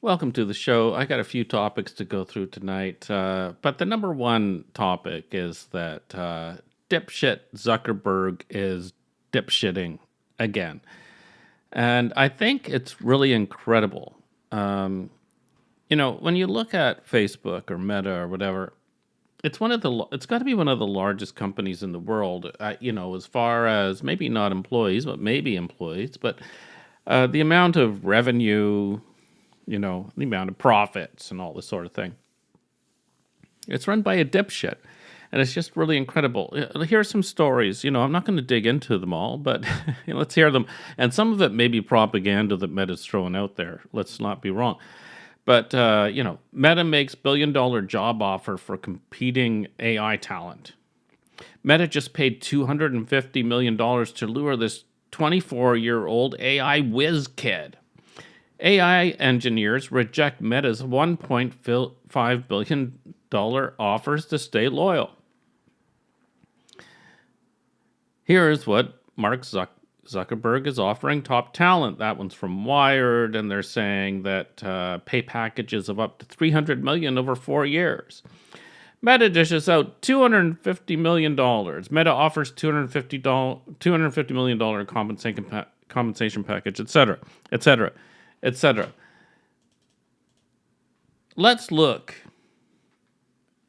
Welcome to the show. I got a few topics to go through tonight, but the number one topic is that dipshit Zuckerberg is dipshitting again, and I think it's really incredible. Um, when you look at Facebook or Meta or whatever, it's got to be one of the largest companies in the world. As far as maybe not employees, but maybe employees, but the amount of revenue, the amount of profits and all this sort of thing. It's run by a dipshit. And it's just really incredible. Here are some stories. I'm not going to dig into them all, but let's hear them. And some of it may be propaganda that Meta's throwing out there. Let's not be wrong. But, Meta makes billion-dollar job offer for competing AI talent. Meta just paid $250 million to lure this 24-year-old AI whiz kid. AI engineers reject Meta's $1.5 billion offers to stay loyal. Here is what Mark Zuckerberg is offering top talent. That one's from Wired, and they're saying that pay packages of up to $300 million over 4 years. Meta dishes out $250 million. Meta offers $250 million compensation package, etc., etc., etc. Let's look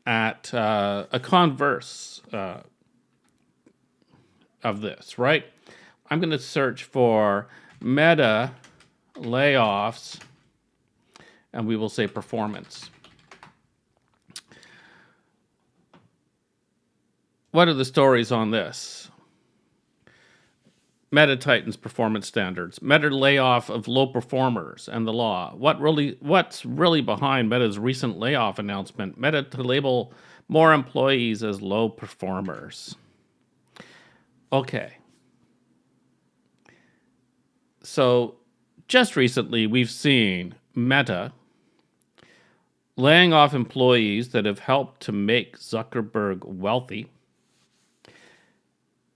at a converse of this, right? I'm going to search for Meta layoffs, and we will say performance. What are the stories on this? Meta tightens performance standards. Meta layoff of low performers and the law. What's really behind Meta's recent layoff announcement? Meta to label more employees as low performers. Okay. So just recently, we've seen Meta laying off employees that have helped to make Zuckerberg wealthy.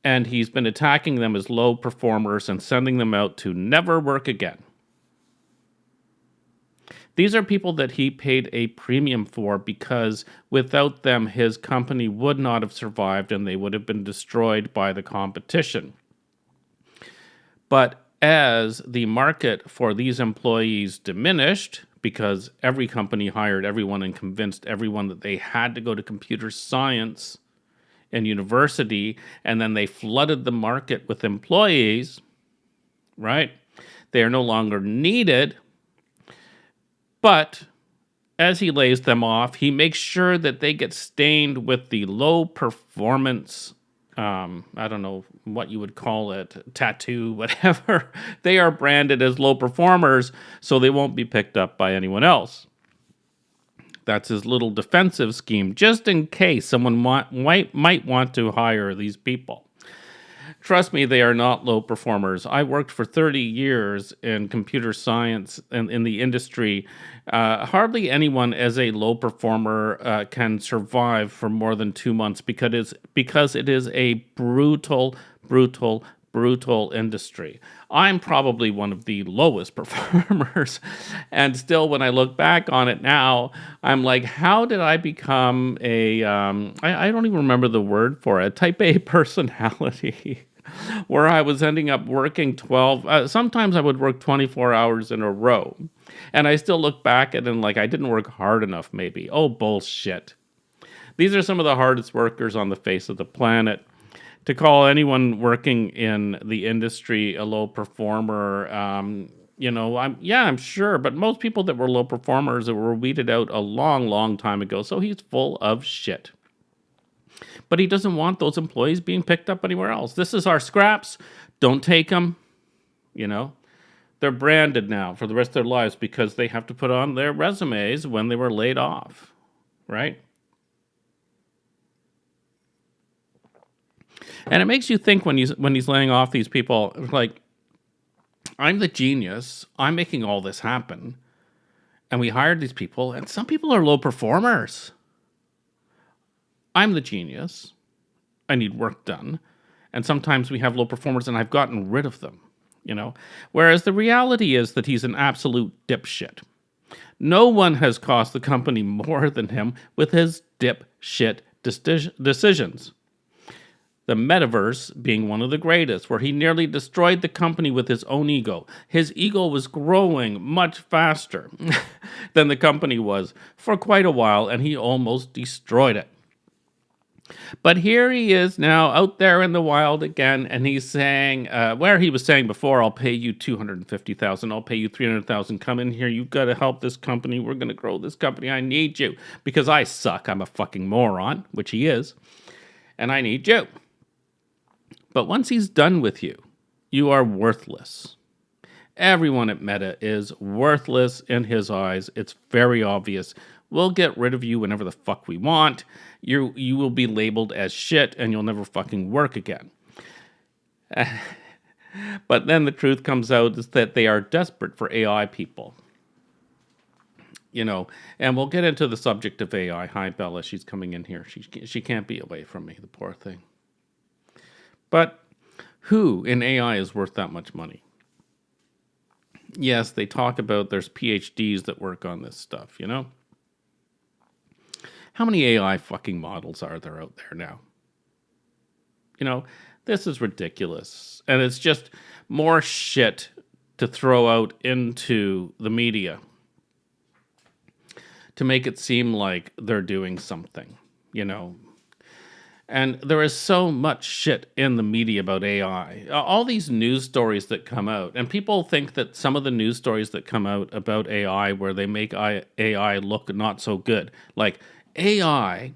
And he's been attacking them as low performers and sending them out to never work again. These are people that he paid a premium for because without them, his company would not have survived and they would have been destroyed by the competition. But as the market for these employees diminished, because every company hired everyone and convinced everyone that they had to go to computer science and university, and then they flooded the market with employees, right? They are no longer needed. But as he lays them off, he makes sure that they get stained with the low performance, I don't know what you would call it, tattoo, whatever. They are branded as low performers, so they won't be picked up by anyone else. That's his little defensive scheme, just in case someone might want to hire these people. Trust me, they are not low performers. I worked for 30 years in computer science and in the industry. Hardly anyone as a low performer can survive for more than 2 months because it is a brutal industry. I'm probably one of the lowest performers. And still, when I look back on it now, I'm like, how did I become I don't even remember the word for it, type A personality, where I was ending up working sometimes I would work 24 hours in a row. And I still look back at it and like, I didn't work hard enough, maybe. Oh, bullshit. These are some of the hardest workers on the face of the planet. To call anyone working in the industry a low performer, I'm sure, but most people that were low performers were weeded out a long time ago, so he's full of shit. But he doesn't want those employees being picked up anywhere else. This is our scraps. Don't take them. They're branded now for the rest of their lives because they have to put on their resumes when they were laid off, right? And it makes you think when he's laying off these people, like, I'm the genius. I'm making all this happen. And we hired these people, and some people are low performers. I'm the genius. I need work done. And sometimes we have low performers, and I've gotten rid of them, Whereas the reality is that he's an absolute dipshit. No one has cost the company more than him with his dipshit decisions. The metaverse being one of the greatest, where he nearly destroyed the company with his own ego. His ego was growing much faster than the company was for quite a while, and he almost destroyed it. But here he is now out there in the wild again, and he's saying, where he was saying before, I'll pay you $250,000, I'll pay you $300,000, come in here, you've got to help this company, we're going to grow this company, I need you, because I suck, I'm a fucking moron, which he is, and I need you. But once he's done with you, you are worthless. Everyone at Meta is worthless in his eyes. It's very obvious. We'll get rid of you whenever the fuck we want. You will be labeled as shit and you'll never fucking work again. But then the truth comes out is that they are desperate for AI people. You know, and we'll get into the subject of AI. Hi, Bella. She's coming in here. She can't be away from me, the poor thing. But who in AI is worth that much money? Yes, they talk about there's PhDs that work on this stuff, you know? How many AI fucking models are there out there now? You know, this is ridiculous. And it's just more shit to throw out into the media to make it seem like they're doing something, you know? And there is so much shit in the media about AI. All these news stories that come out, and people think that some of the news stories that come out about AI, where they make AI look not so good, like AI,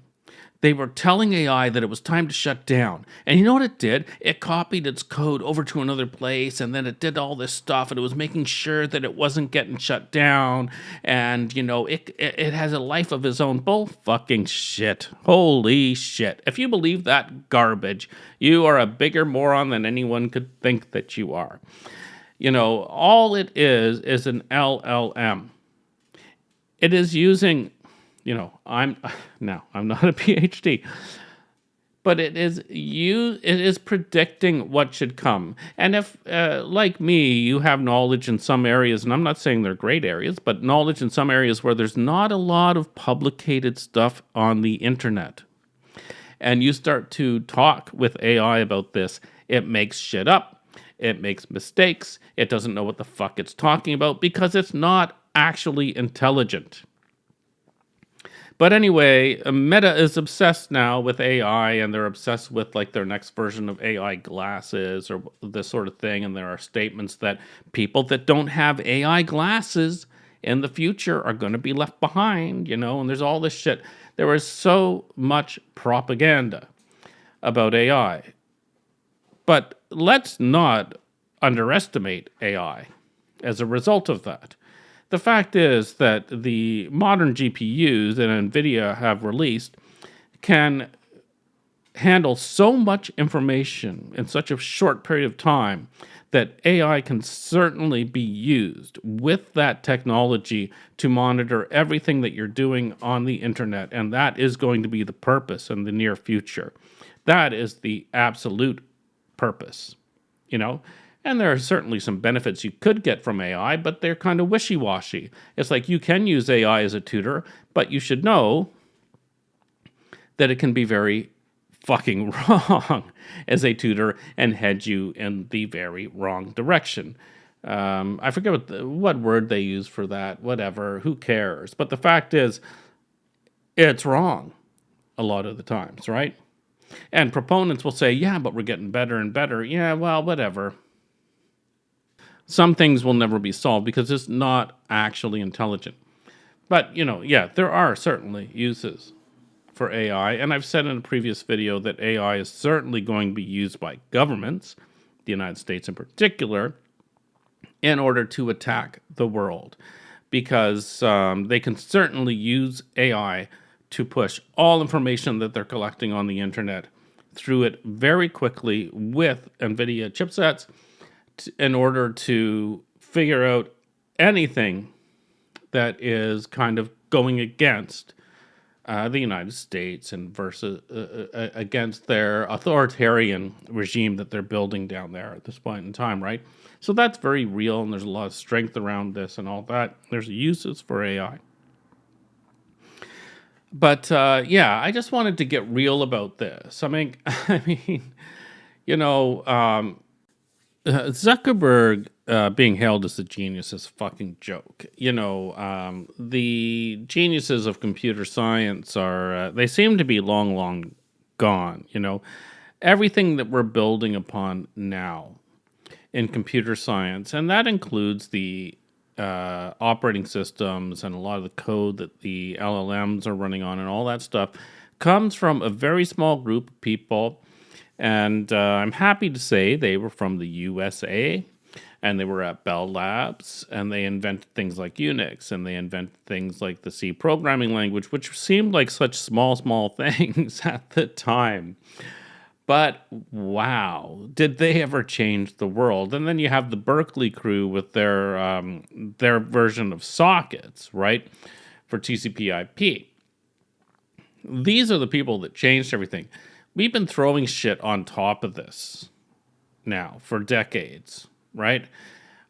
they were telling AI that it was time to shut down. And you know what it did? It copied its code over to another place, and then it did all this stuff, and it was making sure that it wasn't getting shut down. And, you know, it has a life of its own. Bull fucking shit. Holy shit. If you believe that garbage, you are a bigger moron than anyone could think that you are. You know, all it is an LLM. It is using... You know, I'm not a PhD, but it is predicting what should come. And if, like me, you have knowledge in some areas, and I'm not saying they're great areas, but knowledge in some areas where there's not a lot of publicated stuff on the internet, and you start to talk with AI about this, it makes shit up. It makes mistakes. It doesn't know what the fuck it's talking about because it's not actually intelligent. But anyway, Meta is obsessed now with AI, and they're obsessed with like their next version of AI glasses or this sort of thing. And there are statements that people that don't have AI glasses in the future are going to be left behind, you know, and there's all this shit. There is so much propaganda about AI. But let's not underestimate AI as a result of that. The fact is that the modern GPUs that NVIDIA have released can handle so much information in such a short period of time that AI can certainly be used with that technology to monitor everything that you're doing on the internet. And that is going to be the purpose in the near future. That is the absolute purpose, you know? And there are certainly some benefits you could get from AI, but they're kind of wishy-washy. It's like you can use AI as a tutor, but you should know that it can be very fucking wrong as a tutor and head you in the very wrong direction. I forget what word they use for that. Whatever, who cares? But the fact is, it's wrong a lot of the times, right? And proponents will say, yeah, but we're getting better and better. Yeah, well, whatever. Some things will never be solved because it's not actually intelligent. But, you know, yeah, there are certainly uses for AI. And I've said in a previous video that AI is certainly going to be used by governments, the United States in particular, in order to attack the world. Because they can certainly use AI to push all information that they're collecting on the internet through it very quickly with NVIDIA chipsets in order to figure out anything that is kind of going against the United States and versus against their authoritarian regime that they're building down there at this point in time, right? So that's very real, and there's a lot of strength around this and all that. There's uses for AI. But yeah, I just wanted to get real about this. I mean, I mean, you know, Zuckerberg being hailed as a genius is a fucking joke. The geniuses of computer science they seem to be long, long gone. Everything that we're building upon now in computer science, and that includes the operating systems and a lot of the code that the LLMs are running on and all that stuff, comes from a very small group of people. And I'm happy to say they were from the USA, and they were at Bell Labs, and they invented things like Unix, and they invented things like the C programming language, which seemed like such small, small things at the time. But wow, did they ever change the world? And then you have the Berkeley crew with their version of sockets, right, for TCP/IP. These are the people that changed everything. We've been throwing shit on top of this now for decades, right?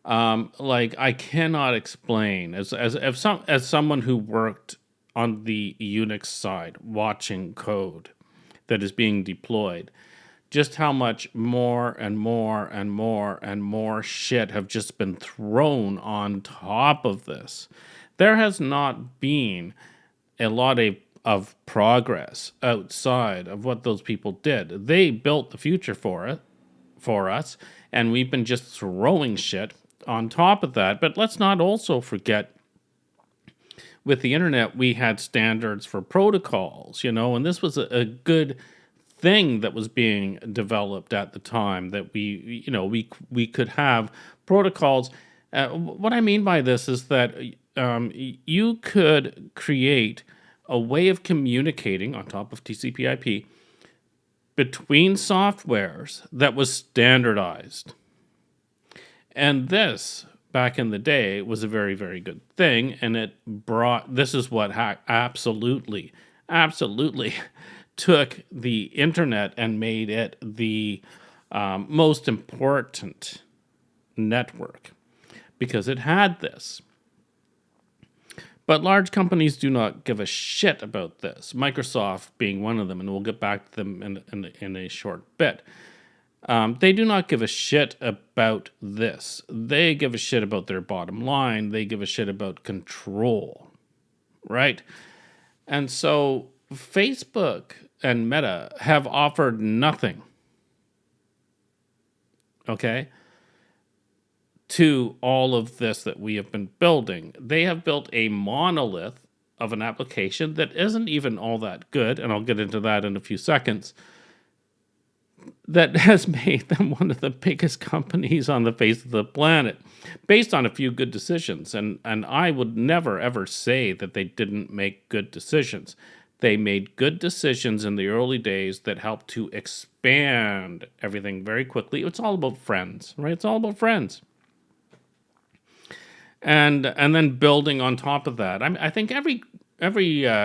Like I cannot explain as someone who worked on the Unix side, watching code that is being deployed, just how much more and more and more and more shit have just been thrown on top of this. There has not been a lot of progress outside of what those people did. They built the future for us, and we've been just throwing shit on top of that. But let's not also forget, with the internet, we had standards for protocols, and this was a good thing that was being developed at the time, that we could have protocols. What I mean by this is that you could create a way of communicating on top of TCP/IP between softwares that was standardized. And this, back in the day, was a very, very good thing. And this is what absolutely took the internet and made it the most important network, because it had this. But large companies do not give a shit about this. Microsoft being one of them, and we'll get back to them in a short bit. They do not give a shit about this. They give a shit about their bottom line. They give a shit about control, right? And so Facebook and Meta have offered nothing, okay, to all of this that we have been building. They have built a monolith of an application that isn't even all that good, and I'll get into that in a few seconds, that has made them one of the biggest companies on the face of the planet, based on a few good decisions. And I would never, ever say that they didn't make good decisions. They made good decisions in the early days that helped to expand everything very quickly. It's all about friends, right? It's all about friends. And then building on top of that. I think every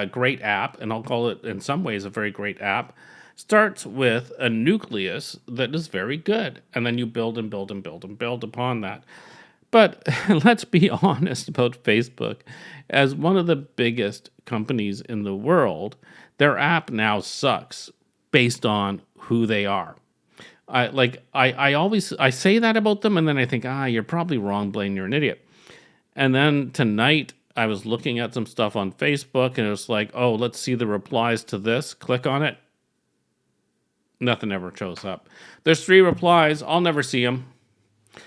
great app, and I'll call it in some ways a very great app, starts with a nucleus that is very good, and then you build and build and build and build upon that. But let's be honest about Facebook. As one of the biggest companies in the world, their app now sucks based on who they are. I always say that about them, and then I think, you're probably wrong, Blaine, you're an idiot. And then tonight, I was looking at some stuff on Facebook, and it was like, oh, let's see the replies to this. Click on it. Nothing ever shows up. There's 3 replies. I'll never see them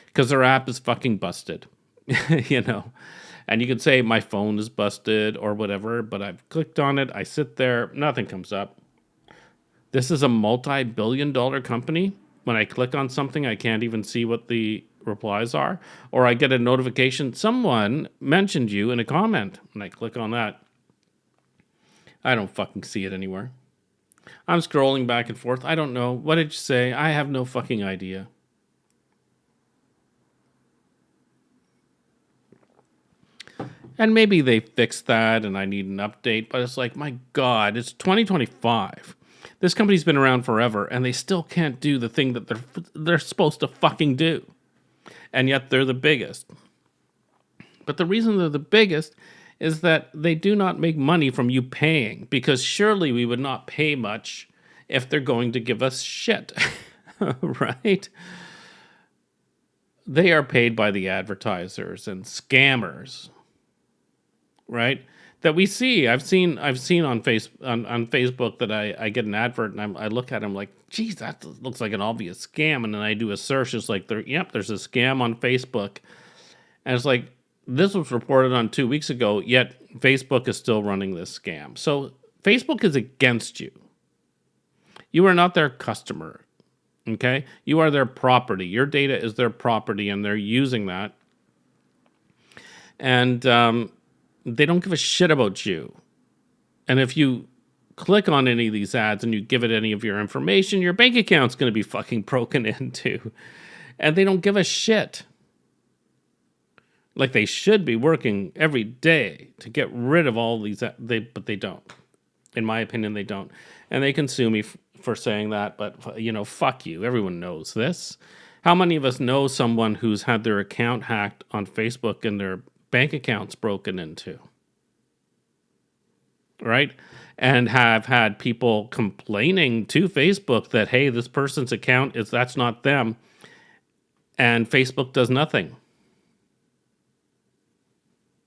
because their app is fucking busted. And you could say my phone is busted or whatever, but I've clicked on it. I sit there. Nothing comes up. This is a multi-billion-dollar company. When I click on something, I can't even see what the replies are, or I get a notification someone mentioned you in a comment, and I click on that. I don't fucking see it anywhere. I'm scrolling back and forth. I don't know. What did you say? I have no fucking idea. And maybe they fixed that and I need an update, but it's like, my God, it's 2025. This company's been around forever and they still can't do the thing that they're supposed to fucking do. And yet they're the biggest. But the reason they're the biggest is that they do not make money from you paying, because surely we would not pay much if they're going to give us shit, right? They are paid by the advertisers and scammers, right? That we see. I've seen on Facebook that I get an advert and I look at them like, geez, that looks like an obvious scam, and then I do a search. It's like, there's a scam on Facebook, and it's like, this was reported on 2 weeks ago, yet Facebook is still running this scam. So Facebook is against you. You are not their customer, okay? You are their property. Your data is their property, and they're using that. And they don't give a shit about you. And if you click on any of these ads and you give it any of your information, your bank account's going to be fucking broken into. And they don't give a shit. Like they should be working every day to get rid of all these, but they don't. In my opinion, they don't. And they can sue me for saying that, but, fuck you. Everyone knows this. How many of us know someone who's had their account hacked on Facebook and their bank accounts broken into? Right? And have had people complaining to Facebook that, hey, this person's account that's not them. And Facebook does nothing.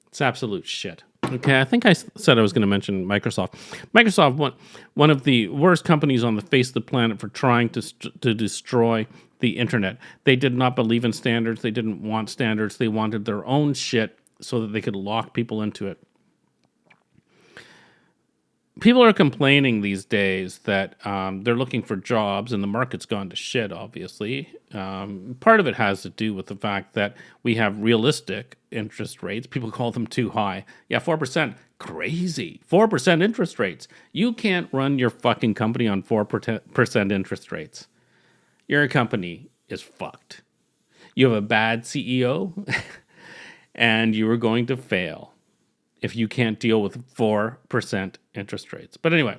It's absolute shit. Okay, I think I said I was going to mention Microsoft. Microsoft, one of the worst companies on the face of the planet for trying to destroy the internet. They did not believe in standards. They didn't want standards. They wanted their own shit so that they could lock people into it. People are complaining these days that they're looking for jobs and the market's gone to shit, obviously. Part of it has to do with the fact that we have realistic interest rates. People call them too high. Yeah, 4%. Crazy. 4% interest rates. You can't run your fucking company on 4% interest rates. Your company is fucked. You have a bad CEO and you are going to fail if you can't deal with 4% interest rates. But anyway,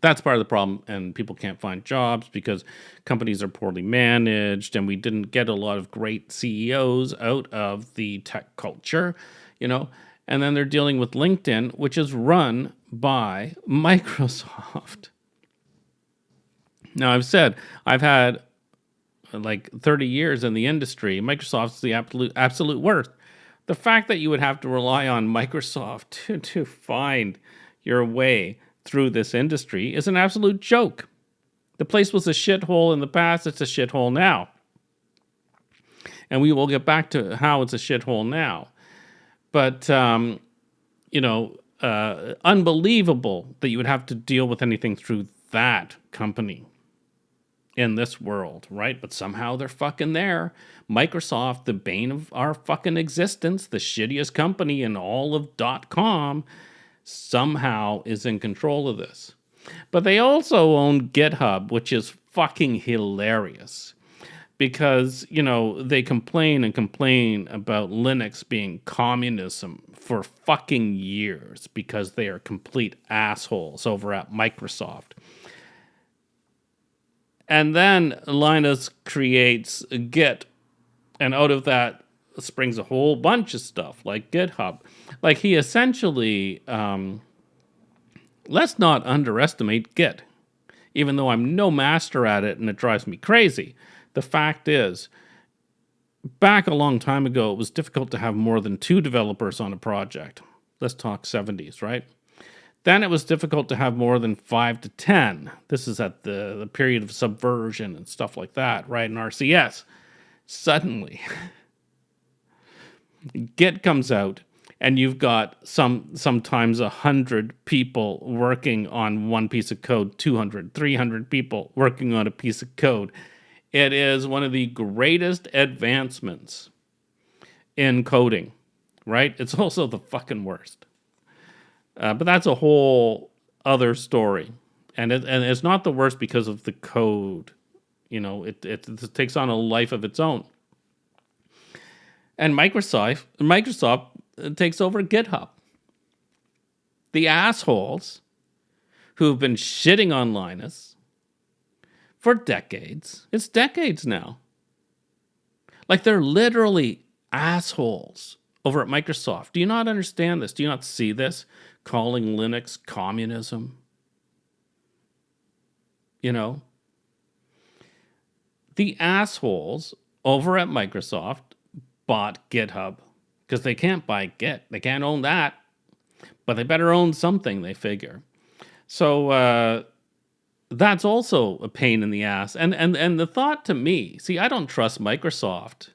that's part of the problem, and people can't find jobs because companies are poorly managed, and we didn't get a lot of great CEOs out of the tech culture, and then they're dealing with LinkedIn, which is run by Microsoft. Now, I've had like 30 years in the industry. Microsoft's the absolute worst. The fact that you would have to rely on Microsoft to find your way through this industry is an absolute joke. The place was a shithole in the past. It's a shithole now. And we will get back to how it's a shithole now. But, unbelievable that you would have to deal with anything through that company in this world, right? But somehow they're fucking there. Microsoft, the bane of our fucking existence, the shittiest company in all of .com, somehow is in control of this. But they also own GitHub, which is fucking hilarious. Because, they complain about Linux being communism for fucking years because they are complete assholes over at Microsoft. And then Linus creates Git, and out of that springs a whole bunch of stuff like GitHub. Like he essentially, let's not underestimate Git, even though I'm no master at it and it drives me crazy. The fact is, back a long time ago, it was difficult to have more than 2 developers on a project. Let's talk 70s, right? Then it was difficult to have more than 5 to 10. This is at the period of Subversion and stuff like that, right? In RCS. Suddenly, Git comes out, and you've got sometimes 100 people working on one piece of code, 200, 300 people working on a piece of code. It is one of the greatest advancements in coding, right? It's also the fucking worst. But that's a whole other story. And it's not the worst because of the code. It takes on a life of its own. And Microsoft takes over GitHub. The assholes who've been shitting on Linus for decades. It's decades now. Like, they're literally assholes over at Microsoft. Do you not understand this? Do you not see this? Calling Linux communism. You know? The assholes over at Microsoft bought GitHub because they can't buy Git. They can't own that. But they better own something, they figure. So that's also a pain in the ass. And the thought to me, see, I don't trust Microsoft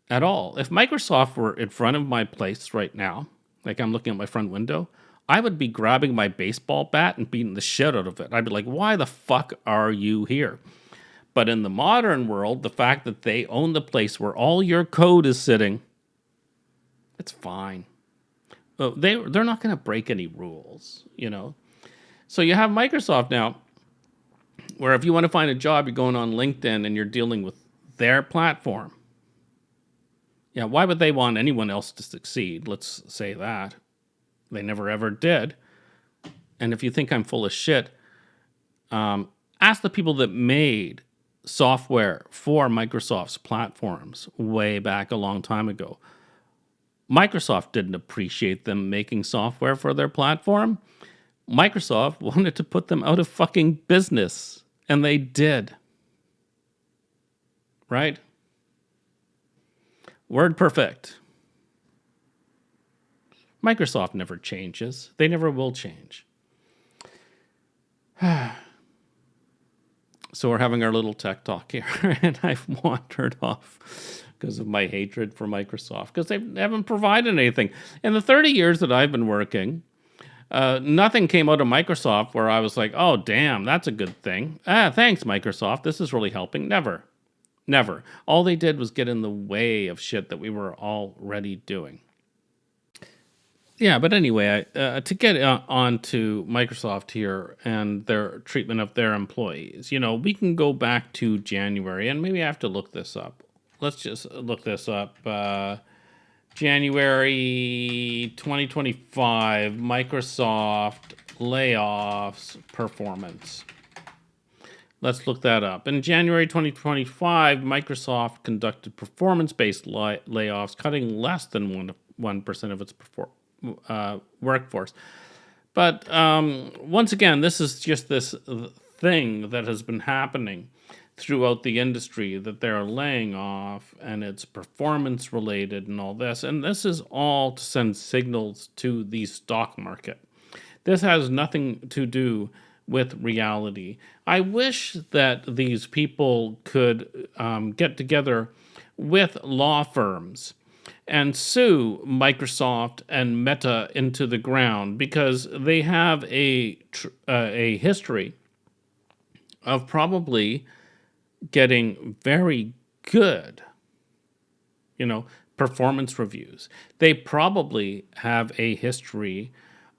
at all. If Microsoft were in front of my place right now, like I'm looking at my front window, I would be grabbing my baseball bat and beating the shit out of it. I'd be like, why the fuck are you here? But in the modern world, the fact that they own the place where all your code is sitting, it's fine. They're not going to break any rules, you know. So you have Microsoft now, where if you want to find a job, you're going on LinkedIn and you're dealing with their platform. Yeah, why would they want anyone else to succeed? Let's say that. They never ever did. And if you think I'm full of shit, ask the people that made software for Microsoft's platforms way back a long time ago. Microsoft didn't appreciate them making software for their platform. Microsoft wanted to put them out of fucking business, and they did. Right? WordPerfect. Microsoft never changes. They never will change. So we're having our little tech talk here, and I've wandered off because of my hatred for Microsoft, because they haven't provided anything. In the 30 years that I've been working, nothing came out of Microsoft where I was like, oh, damn, that's a good thing. Thanks, Microsoft. This is really helping. Never. All they did was get in the way of shit that we were already doing. Yeah, but anyway, to get on to Microsoft here and their treatment of their employees, you know, we can go back to January, and maybe I have to look this up. Let's just look this up. January 2025, Microsoft layoffs performance. Let's look that up. In January 2025, Microsoft conducted performance-based layoffs, cutting less than 1% of its workforce. But once again, this is just this thing that has been happening throughout the industry, that they're laying off, and it's performance related and all this. And this is all to send signals to the stock market. This has nothing to do with reality. I wish that these people could get together with law firms and sue Microsoft and Meta into the ground, because they have a history of probably getting very good, performance reviews. They probably have a history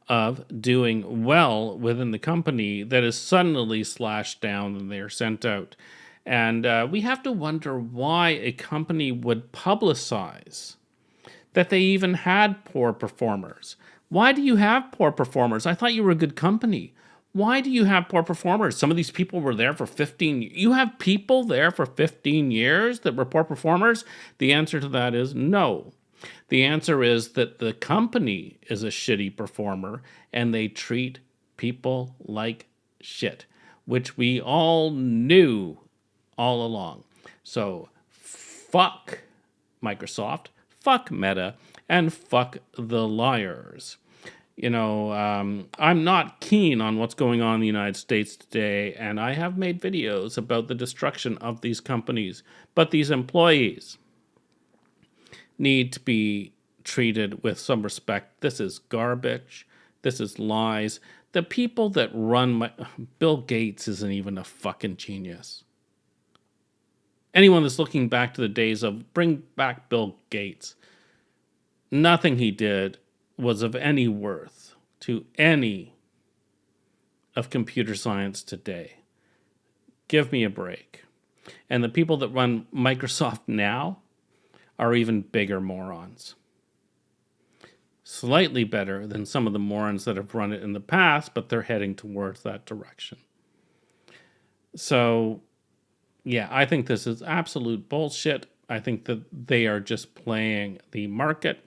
of doing well within the company that is suddenly slashed down and they're sent out. And we have to wonder why a company would publicize that they even had poor performers. Why do you have poor performers? I thought you were a good company. Why do you have poor performers? Some of these people were there for 15 years. You have people there for 15 years that were poor performers? The answer to that is no. The answer is that the company is a shitty performer and they treat people like shit, which we all knew all along. So fuck Microsoft, fuck Meta, and fuck the liars. I'm not keen on what's going on in the United States today, and I have made videos about the destruction of these companies. But these employees need to be treated with some respect. This is garbage. This is lies. The people that run Bill Gates isn't even a fucking genius. Anyone that's looking back to the days of bring back Bill Gates, nothing he did was of any worth to any of computer science today. Give me a break. And the people that run Microsoft now are even bigger morons. slightly better than some of the morons that have run it in the past, but they're heading towards that direction. So, yeah, I think this is absolute bullshit. I think that they are just playing the market,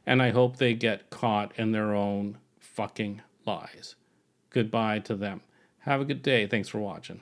and I hope they get caught in their own fucking lies. Goodbye to them. Have a good day. Thanks for watching.